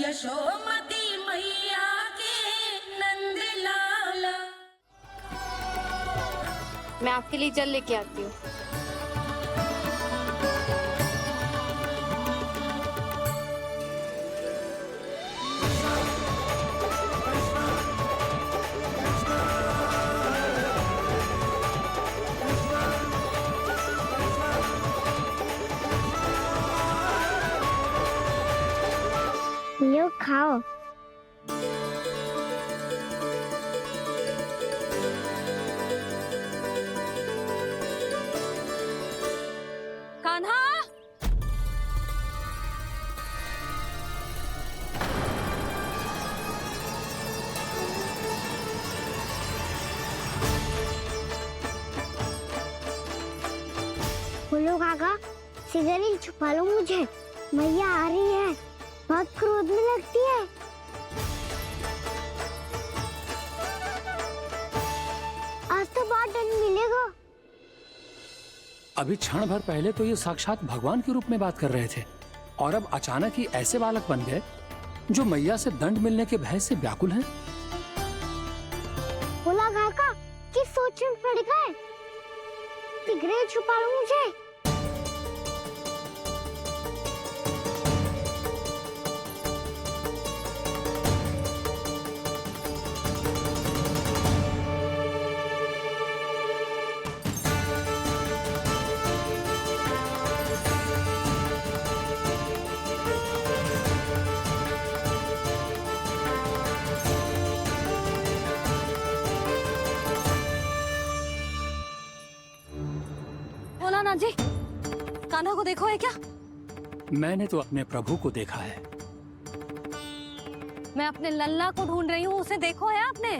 यशोमती मैया के नंद लाला। मैं आपके लिए जल लेके आती हूँ। लो खाओ। कान्हा, बोलो काका, सिगरेट छुपा लो मुझे, मैया आ रही है, बहुत क्रोध में लगती है। आज तो बहुत दंड मिलेगा। अभी क्षण भर पहले तो ये साक्षात भगवान के रूप में बात कर रहे थे और अब अचानक ही ऐसे बालक बन गए जो मैया से दंड मिलने के भय से व्याकुल हैं। बोला काका, किस सोच में पड़ गए? सिगरेट छुपा लो मुझे। बोला ना जी, कान्हा को देखो है क्या? मैंने तो अपने प्रभु को देखा है। मैं अपने लल्ला को ढूंढ रही हूँ, उसे देखो है आपने?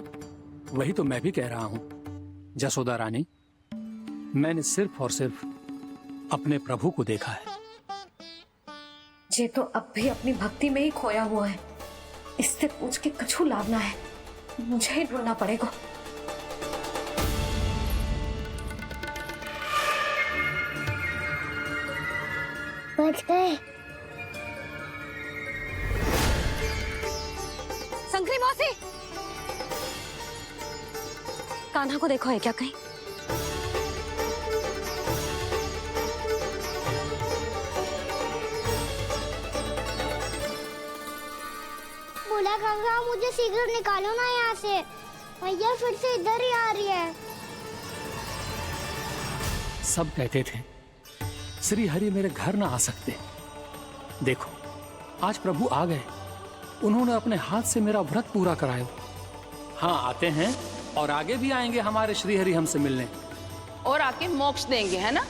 वही तो मैं भी कह रहा हूँ जसोदा रानी, मैंने सिर्फ और सिर्फ अपने प्रभु को देखा है। ये तो अब भी अपनी भक्ति में ही खोया हुआ है, इससे पूछ के कछु लाभ ना है, मुझे ही ढूंढना पड़ेगा। बच गए। संकरी मौसी, कान्हा को देखो है क्या कहीं? बोला काका, मुझे सिगरेट निकालो ना यहाँ से, भैया फिर से इधर ही आ रही है। सब कहते थे श्री हरि मेरे घर ना आ सकते। देखो आज प्रभु आ गए, उन्होंने अपने हाथ से मेरा व्रत पूरा कराया। हाँ आते हैं और आगे भी आएंगे हमारे श्री हरि हमसे मिलने और आके मोक्ष देंगे, है ना?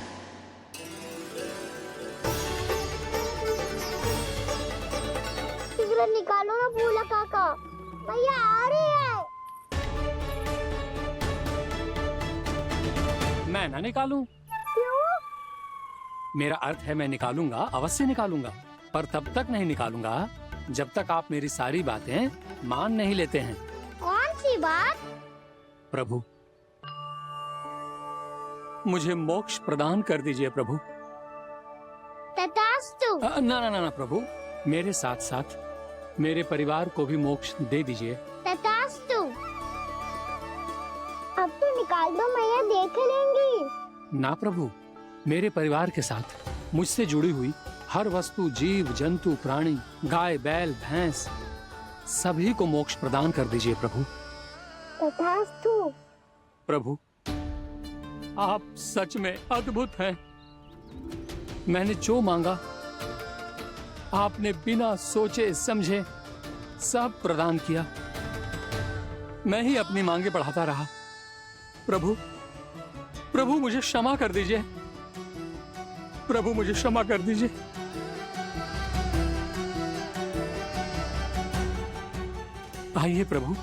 सिगरेट निकालो ना बोला काका, भैया आ रही है। मैं ना निकालूं? क्यों? मेरा अर्थ है मैं निकालूंगा, अवश्य निकालूंगा, पर तब तक नहीं निकालूंगा जब तक आप मेरी सारी बातें मान नहीं लेते हैं। कौन सी बात? प्रभु मुझे मोक्ष प्रदान कर दीजिए प्रभु। तथास्तु। ना ना ना ना प्रभु, मेरे साथ साथ मेरे परिवार को भी मोक्ष दे दीजिए। तथास्तु। अब तो निकाल दो, मैया देख लेंगी। ना प्रभु, मेरे परिवार के साथ मुझसे जुड़ी हुई हर वस्तु, जीव जंतु, प्राणी, गाय बैल भैंस, सभी को मोक्ष प्रदान कर दीजिए प्रभु। तथास्तु। प्रभु आप सच में अद्भुत हैं। मैंने जो मांगा आपने बिना सोचे समझे सब प्रदान किया। मैं ही अपनी मांगे बढ़ाता रहा। प्रभु प्रभु मुझे क्षमा कर दीजिए, प्रभु मुझे क्षमा कर दीजिए। आइए प्रभु।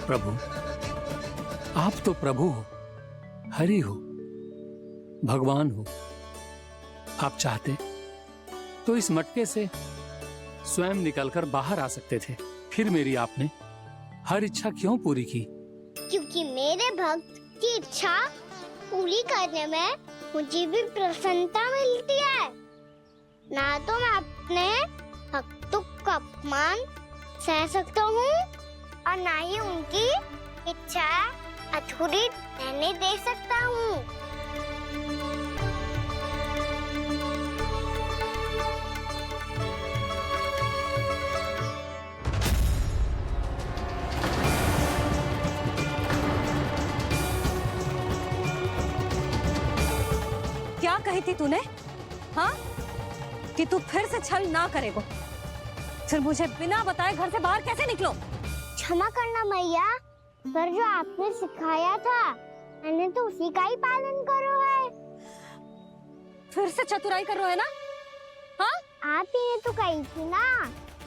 प्रभु आप तो प्रभु हो, हरि हो, भगवान हो। आप चाहते तो इस मटके से स्वयं निकलकर बाहर आ सकते थे, फिर मेरी आपने हर इच्छा क्यों पूरी की? क्योंकि मेरे भक्त की इच्छा पूरी करने में मुझे भी प्रसन्नता मिलती है। ना तो मैं अपने भक्तों का अपमान सह सकता हूँ और ना ही उनकी इच्छा अधूरी रहने दे सकता हूँ। क्या कही थी तूने? हाँ, कि तू फिर से छल ना करेगा। फिर मुझे बिना बताए घर से बाहर कैसे निकलो? क्षमा करना मैया, पर जो आपने सिखाया था मैंने तो उसी का ही पालन करो है। फिर से चतुराई कर रहे हो है ना? हाँ, आप ही ने तो कही थी ना,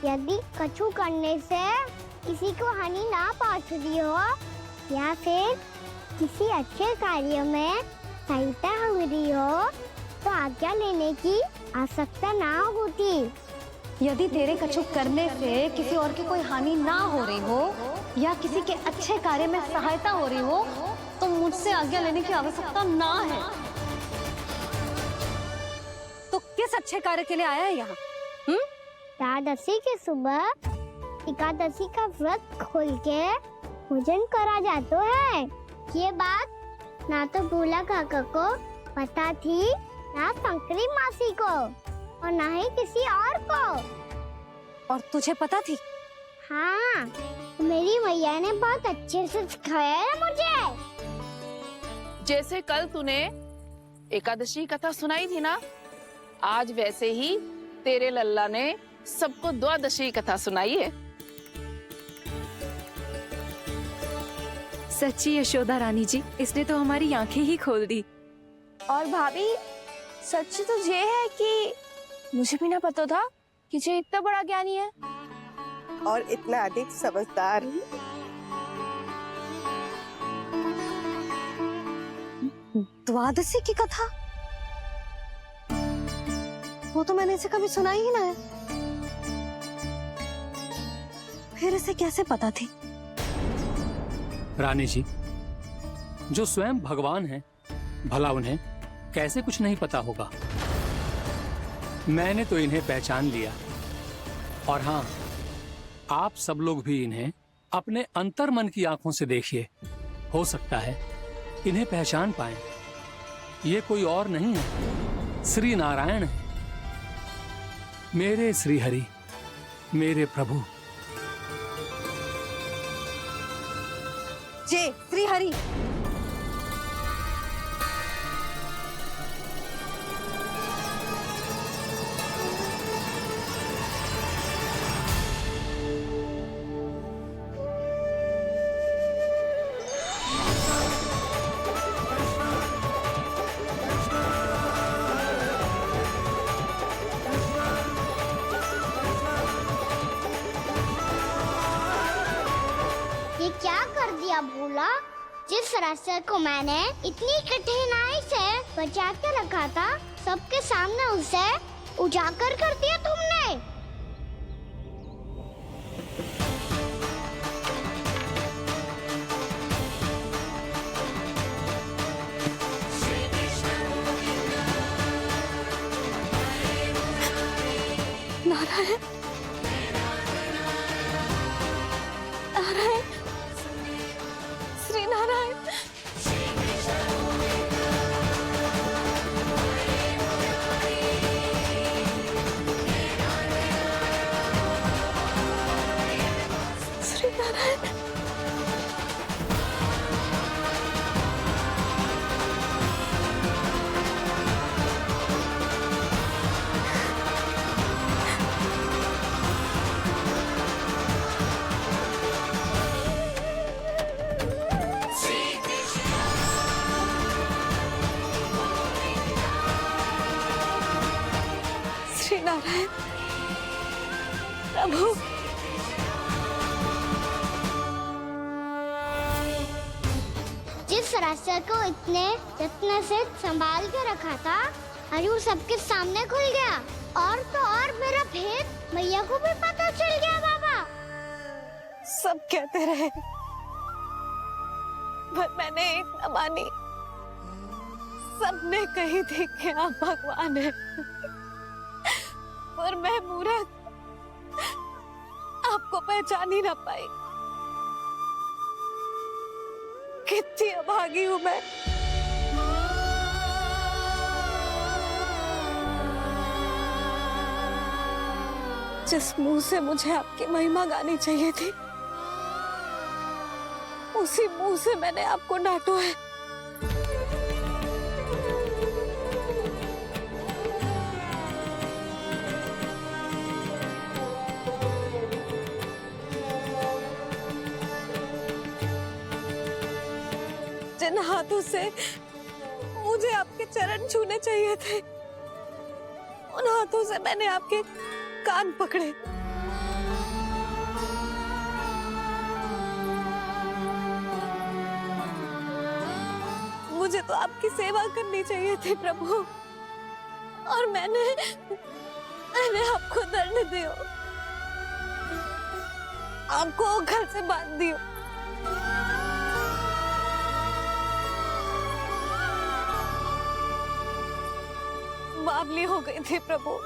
यदि कछु करने से किसी को हानि ना पहुंच रही हो या फिर किसी अच्छे कार्य में सहायता हो रही हो तो आज्ञा लेने की आवश्यकता ना होती। यदि तेरे कछु करने से किसी और की कोई हानि ना हो रही हो या किसी के अच्छे कार्य में सहायता हो रही हो तो मुझसे आज्ञा लेने की आवश्यकता ना है। तो किस अच्छे कार्य के लिए आया है यहाँ? एकादशी के सुबह एकादशी का व्रत खोल के भोजन करा जाता है। ये बात ना तो भोला काका को पता थी, ना शंकरी मासी को और ना ही किसी और को। और तुझे पता थी? हाँ, मेरी मैया ने बहुत अच्छे से सिखाया है मुझे। जैसे कल तूने एकादशी कथा सुनाई थी ना, आज वैसे ही तेरे लल्ला ने सबको द्वादशी कथा सुनाई है। सच्ची यशोदा रानी जी, इसने तो हमारी आंखें ही खोल दी। और भाभी, सच तो ये है कि मुझे भी ना पता था कि ये इतना बड़ा ज्ञानी है और इतना अधिक समझदार। द्वादशी की कथा? वो तो मैंने इसे कभी सुना ही ना है। फिर इसे कैसे पता थी? रानी जी, जो स्वयं भगवान हैं, भला उन्हें कैसे कुछ नहीं पता होगा? मैंने तो इन्हें पहचान लिया। और हाँ, आप सब लोग भी इन्हें अपने अंतर्मन की आंखों से देखिए, हो सकता है इन्हें पहचान पाएं। ये कोई और नहीं है, श्री नारायण है, मेरे श्री हरि, मेरे प्रभु। जय श्री हरि। ये क्या कर दिया भोला? जिस रास्ते को मैंने इतनी कठिनाई से बचा के रखा था, सबके सामने उसे उजागर कर दिया तुमने। नारायण, नारायण, श्री नारायण। श्री नारायण। श्री नारायण प्रभु। जिस रास्ते को इतने यत्न से संभाल के रखा था, आज वो सबके सामने खुल गया। और तो और मेरा भेद मैया मैया को भी पता चल गया बाबा? सब कहते रहे, पर मैंने एक न मानी। सबने कही थी कि आप भगवान हैं, और मैं मूरत आपको पहचान ही ना पाई। कितनी अभागी हूं मैं। जिस मुंह से मुझे आपकी महिमा गानी चाहिए थी, उसी मुंह से मैंने आपको डांटा है। जिन हाथों से मुझे आपके चरण छूने चाहिए थे, उन हाथों से मैंने आपके कान पकड़े। मुझे तो आपकी सेवा करनी चाहिए थी प्रभु, और मैंने आपको दंड दियो, आपको घर से बांध दियो। बावली हो गई थी प्रभु।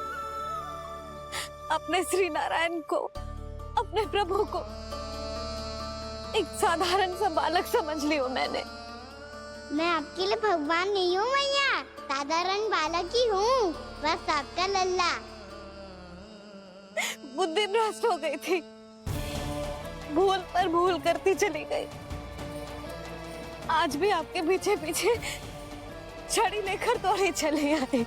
अपने श्री नारायण को, अपने प्रभु को एक साधारण सा बालक समझ लियो मैंने। मैं आपके लिए भगवान नहीं हूँ मैया, साधारण बालक ही हूँ, बस आपका लल्ला। बुद्धि भ्रष्ट हो गई थी, भूल पर भूल करती चली गई। आज भी आपके पीछे पीछे छड़ी लेकर दौड़े चले आए।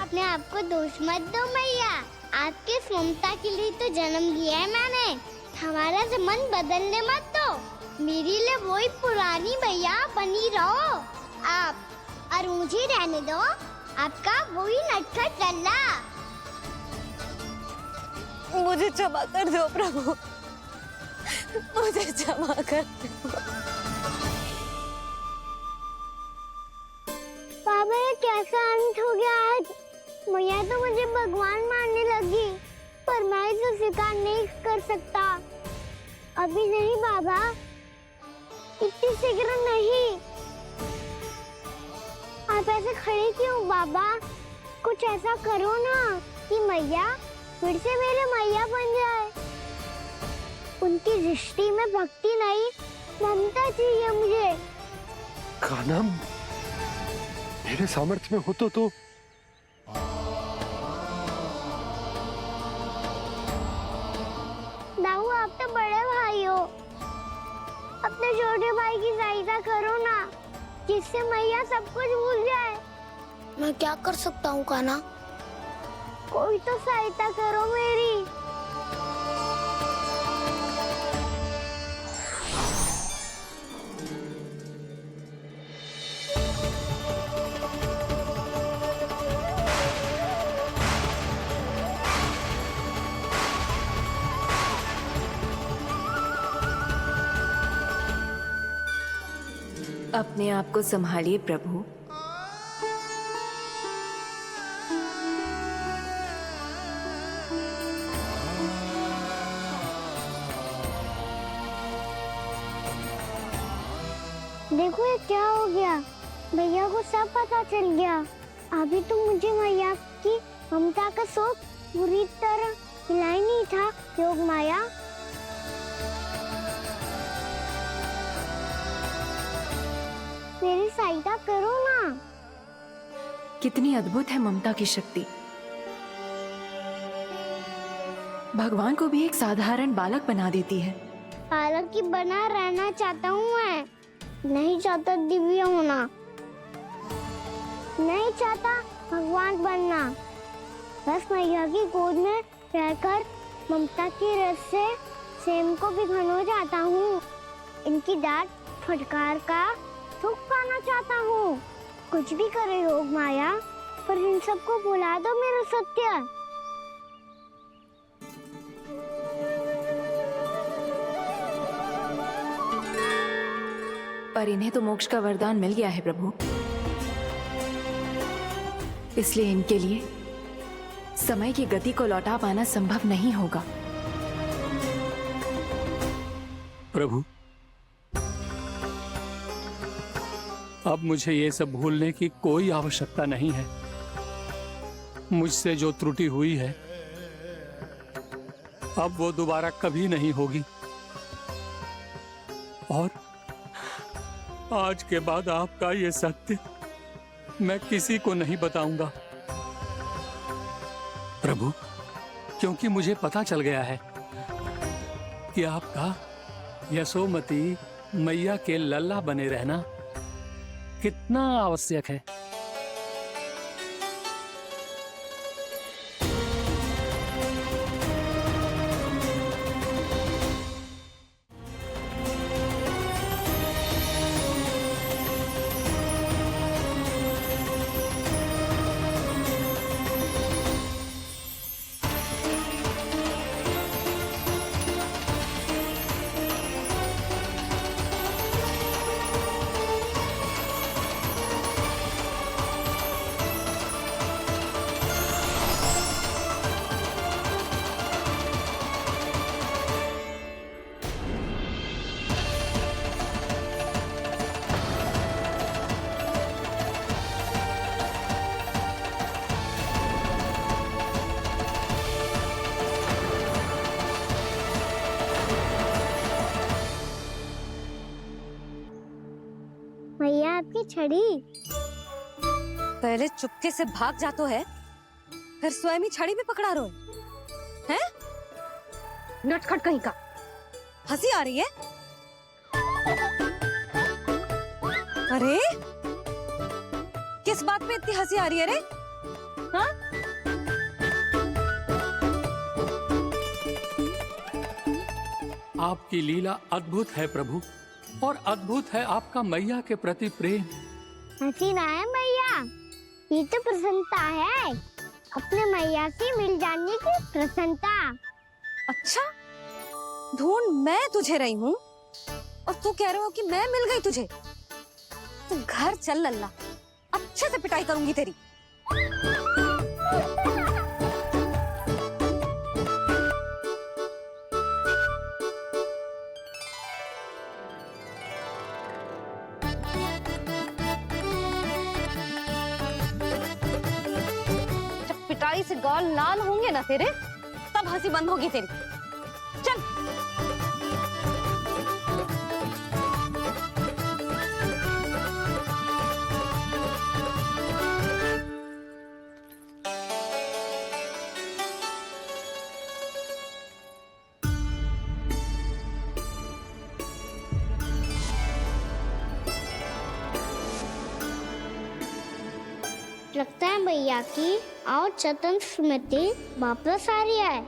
अपने आप को दोष मत दो मैया, आपके ममता के लिए तो जन्म लिया है मैंने। हमारा मन बदलने मत दो, मेरे लिए वही पुरानी मैया बनी रहो आप, और मुझे रहने दो आपका वही नटखट लल्ला। मुझे क्षमा कर दो प्रभु, मुझे क्षमा कर दो। बाबा ये कैसा अंत हो गया आज? मैया तो मुझे भगवान मानने लगी, पर मैं इसे स्वीकार नहीं कर सकता। अभी नहीं बाबा, इतनी शीघ्र नहीं। आप ऐसे खड़े क्यों बाबा? कुछ ऐसा करो ना कि मैया फिर से मेरे मैया बन जाए। उनकी दृष्टि में भक्ति नहीं, ममता चाहिए मुझे। कान्हा, मेरे सामर्थ्य में हो तो दाऊ, आप तो बड़े भाई हो, अपने छोटे भाई की सहायता करो ना, जिससे मैया सब कुछ भूल जाए। मैं क्या कर सकता हूँ कान्हा? कोई तो सहायता करो मेरी। अपने आप को संभालिए प्रभु। देखो ये क्या हो गया, भैया को सब पता चल गया। अभी तो मुझे मैया की ममता का शौक पूरी तरह मिला ही नहीं था। योग माया, मेरी सहायता करो ना। कितनी अद्भुत है ममता की शक्ति। भगवान को भी एक साधारण बालक बना देती है। बालक की बना रहना चाहता हूँ मैं, नहीं चाहता दिव्य होना, नहीं चाहता भगवान बनना। बस मैया की गोद में रहकर ममता की रस से सेम को भिगोना चाहता हूँ। इनकी डांट फटकार का सुख पाना चाहता हूँ। कुछ भी करे योग माया, पर इन सबको भुला दो मेरा सत्य। पर इन्हें तो मोक्ष का वरदान मिल गया है प्रभु। इसलिए इनके लिए समय की गति को लौटा पाना संभव नहीं होगा। प्रभु, अब मुझे ये सब भूलने की कोई आवश्यकता नहीं है। मुझसे जो त्रुटि हुई है अब वो दोबारा कभी नहीं होगी, और आज के बाद आपका ये सत्य मैं किसी को नहीं बताऊंगा प्रभु, क्योंकि मुझे पता चल गया है कि आपका यशोमती मैया के लल्ला बने रहना कितना आवश्यक है। मैया आपकी छड़ी। पहले चुपके से भाग जा तो है, फिर स्वयं ही छड़ी भी पकड़ा रो है? नटखट कहीं का। हंसी आ रही है? अरे किस बात पे इतनी हंसी आ रही है रे? हाँ? आपकी लीला अद्भुत है प्रभु, और अद्भुत है आपका मैया के प्रति प्रेम। हंसी ना है मैया, ये तो प्रसन्नता है, अपने मैया से मिल जाने की प्रसन्नता। अच्छा, ढूंढ मैं तुझे रही हूँ और तू कह रहे हो कि मैं मिल गई तुझे। तू घर चल लल्ला, अच्छे से पिटाई करूंगी तेरी। पिटाई से गाल लाल होंगे ना तेरे, तब हंसी बंद होगी तेरी। चल। लगता है भैया की और चतन स्मृति वापस आ रही है।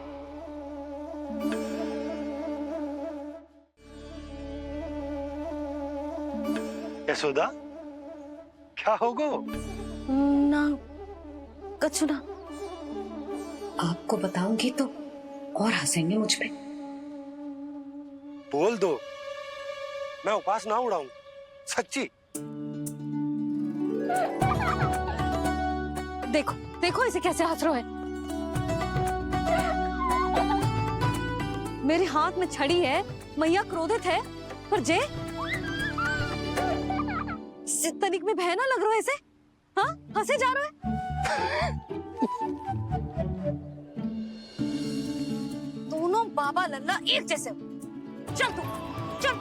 यशोदा, क्या हो गो? ना कछु ना। आपको बताऊंगी तो और हंसेंगे मुझ पे। बोल दो, मैं उपास ना उड़ाऊं, सच्ची। देखो देखो इसे कैसे हंस रहा है। मेरे हाथ में छड़ी है, मैया क्रोधित है, पर जे तनिक में बहना लग रहा है इसे। हाँ, हंसे जा रहा है। दोनों बाबा लल्ला एक जैसे हो। चल तू, चल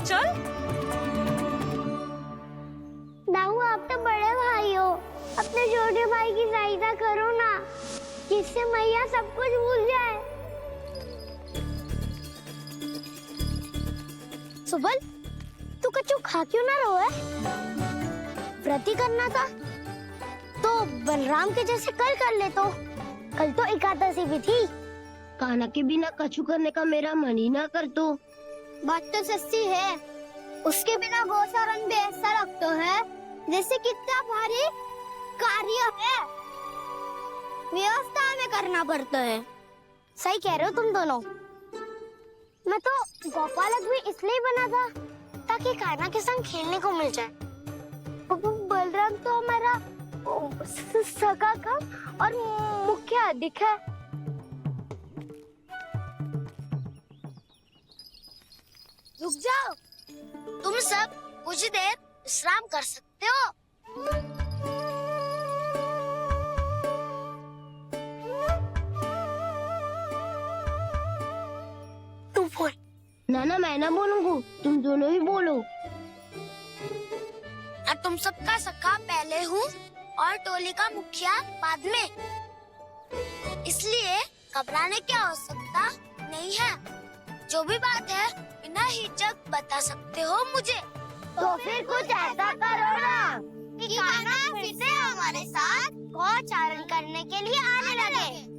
चल। दाऊ, आप तो बड़े भाई हो, अपने छोटे भाई की सहायता करो ना, जिससे मैया सब कुछ भूल जाए। सुबल, तू कछु खा क्यों ना रो है? व्रती करना था तो बलराम के जैसे कल कर ले। तो कल तो एकादशी भी थी। कान्हा के बिना कछु करने का मेरा मन ही ना कर। तो बात तो सच्ची है, उसके बिना गोचारण भी ऐसा लगता है जैसे कितना भारी कार्य है, व्यवस्था में करना पड़ता है। सही कह रहे हो तुम दोनों। मैं तो गोपालक भी इसलिए बना था ताकि कान्हा के संग खेलने को मिल जाए। बलराम तो हमारा सगा कम और मुख्य अधिक है। रुक जाओ, तुम सब कुछ देर विश्राम कर सकते हो। तू बोल। नाना मैं ना बोलूंगा, तुम दोनों ही बोलो। मैं तुम सबका सखा पहले हूँ और टोली का मुखिया बाद में, इसलिए घबराने की आवश्यकता नहीं है। जो भी बात है बिना हिचक बता सकते हो मुझे। तो फिर कुछ ऐसा करो ना कि कान्हा फिर से हमारे साथ गौचारण करने के लिए आने लगे।